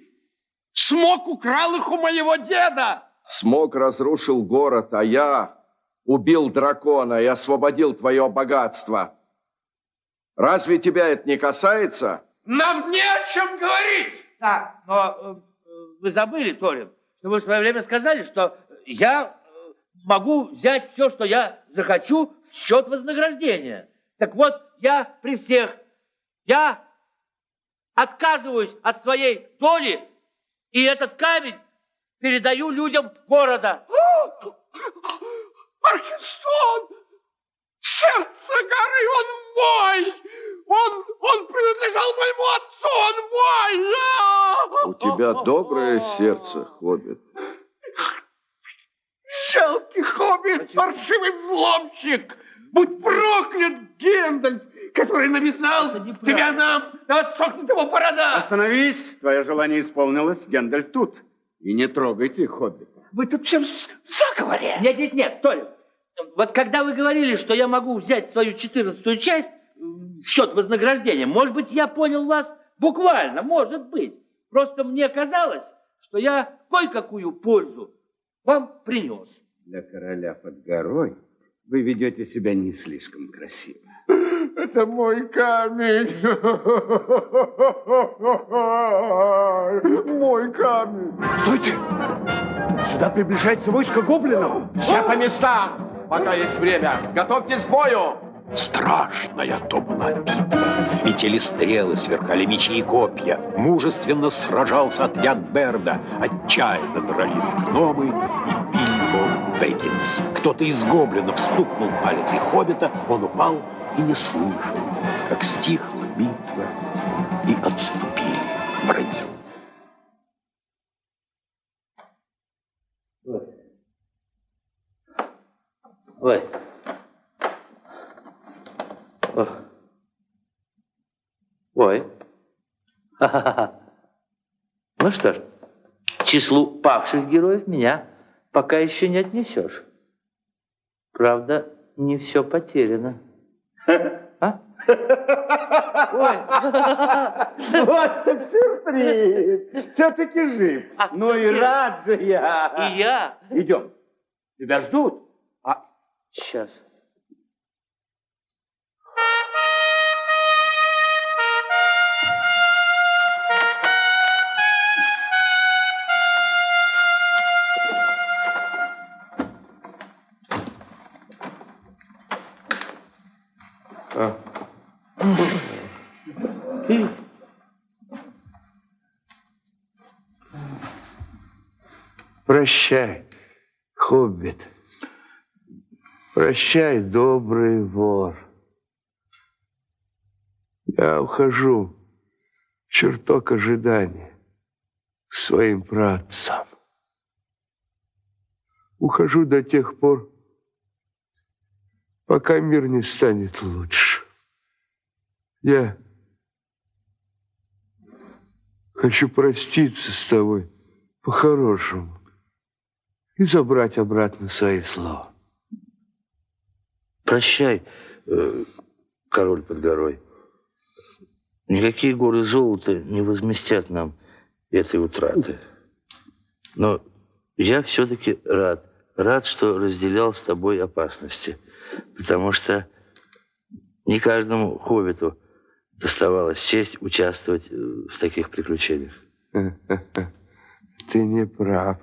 Смог украл их у моего деда. Смог разрушил город, а я убил дракона и освободил твое богатство. Разве тебя это не касается? Нам не о чем говорить. Так, но вы забыли, Торин, что вы в свое время сказали, что я могу взять все, что я захочу, в счет вознаграждения. Так вот, я при всех, я отказываюсь от своей доли, и этот камень передаю людям города. Аркестон! сердце горы, он мой! Он принадлежал моему отцу, он мой! У тебя доброе сердце, хоббит. Жалкий хоббит, паршивый взломщик! Будь проклят, Гендальф, который навязал тебя нам, отсохнет его борода! Остановись, твое желание исполнилось, Гендальф тут. И не трогай ты хоббита. Вы тут всем в заговоре? Нет, Толь. Вот когда вы говорили, что я могу взять свою 14-ю часть в счет вознаграждения, может быть, я понял вас буквально, может быть. Просто мне казалось, что я кое-какую пользу вам принес. Для короля под горой вы ведете себя не слишком красиво. Это мой камень. Мой камень. Стойте! Сюда приближается войско гоблинов. Все по местам, пока есть время. Готовьтесь к бою. Страшная то была битва. Летели стрелы, сверкали мечи и копья. Мужественно сражался отряд Берда. Отчаянно дрались гномы и Бильбо Бэггинс. Кто-то из гоблинов стукнул палицей хоббита, он упал и не слышал, как стихла битва и отступили враги. Ой. Ой. Ну что ж, к числу павших героев меня пока еще не отнесешь. Правда, не все потеряно. А? Вот так сюрприз. Все-таки жив. Ну и рад же я. И я. Идем. Тебя ждут. Сейчас. Прощай, хоббит. Прощай, добрый вор. Я ухожу в чертог ожидания к своим праотцам. Ухожу до тех пор, пока мир не станет лучше. Я хочу проститься с тобой по-хорошему и забрать обратно свои слова. Прощай, король под горой. Никакие горы золота не возместят нам этой утраты. Но я все-таки рад, что разделял с тобой опасности. Потому что не каждому хоббиту доставалась честь участвовать в таких приключениях. Ты не прав.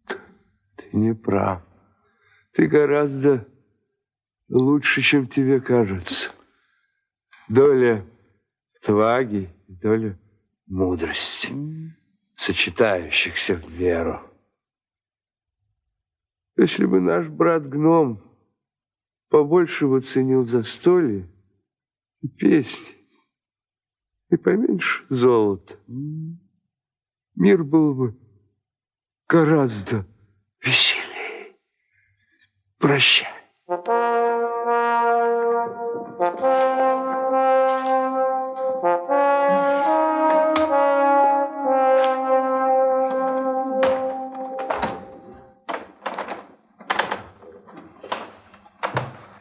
Ты не прав. Ты гораздо лучше, чем тебе кажется. Доля отваги, доля мудрости, сочетающихся в меру. Если бы наш брат-гном побольше бы ценил застолье и песни, и поменьше золота, мир был бы гораздо веселее. Прощай.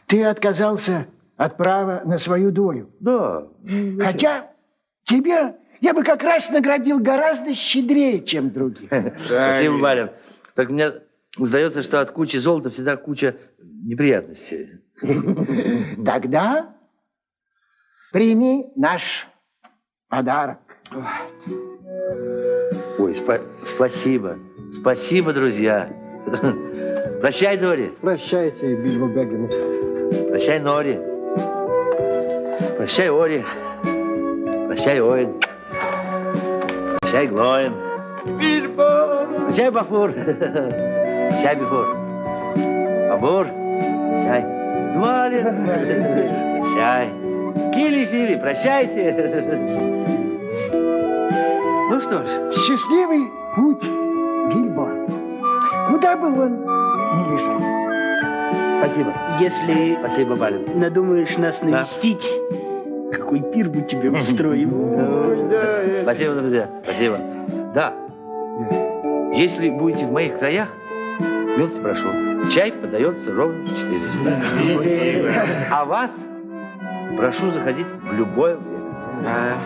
Ты отказался от права на свою долю. Да. Хотя тебя я бы как раз наградил гораздо щедрее, чем других. Спасибо, барин. Так мне сдается, что от кучи золота всегда куча неприятностей. Тогда прими наш подарок. Ой, спасибо. Спасибо, друзья. Прощай, Дори. Прощайте, Бильбо Бэггинс. Прощай, Нори. Прощай, Ори. Прощай, Оин. Прощай, Глоин. Бильбо! Прощай, Бафур. Прощай, Бифур. Бафур. Прощай. Валя, прощай. Кили-фили, прощайте. Ну что ж. Счастливый путь, Бильбо. Куда бы он ни лежал. Спасибо. Если Спасибо, Балин. надумаешь нас навестить, какой пир мы тебе устроим. Спасибо, друзья. Спасибо. Да. Если будете в моих краях, милости прошу. Чай подается ровно в 4 часа. А вас прошу заходить в любое время.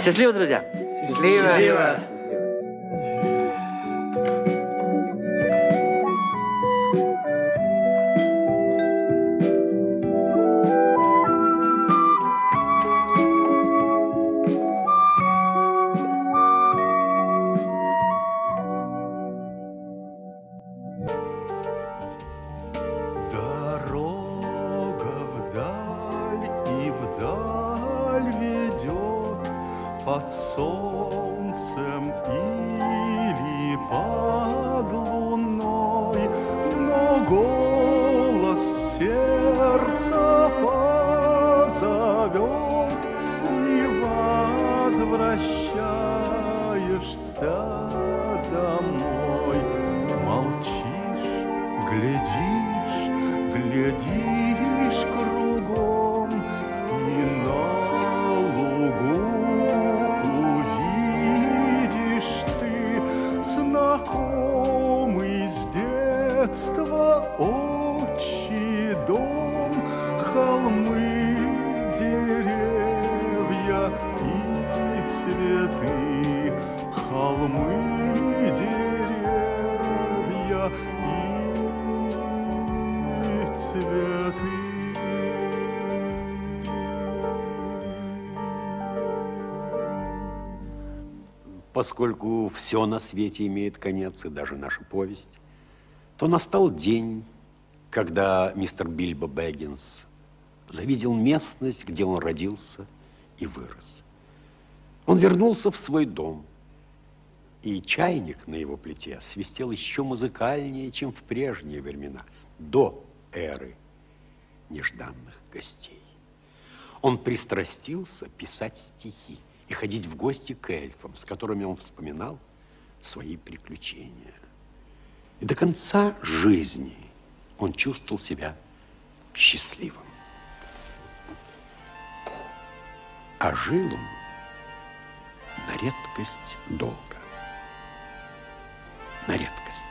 Счастливо, друзья. Счастливо. Под солнцем или под луной, но голос сердца позовет, и возвращаешься домой. Молчишь, глядишь кругом, и на лугу знакомый с детства отчий дом, холмы, деревья и цветы, холмы, деревья и цветы. Поскольку все на свете имеет конец, и даже наша повесть, то настал день, когда мистер Бильбо Бэггинс завидел местность, где он родился и вырос. Он вернулся в свой дом, и чайник на его плите свистел еще музыкальнее, чем в прежние времена, до эры нежданных гостей. Он пристрастился писать стихи и ходить в гости к эльфам, с которыми он вспоминал свои приключения. И до конца жизни он чувствовал себя счастливым. А жил он на редкость долго. На редкость.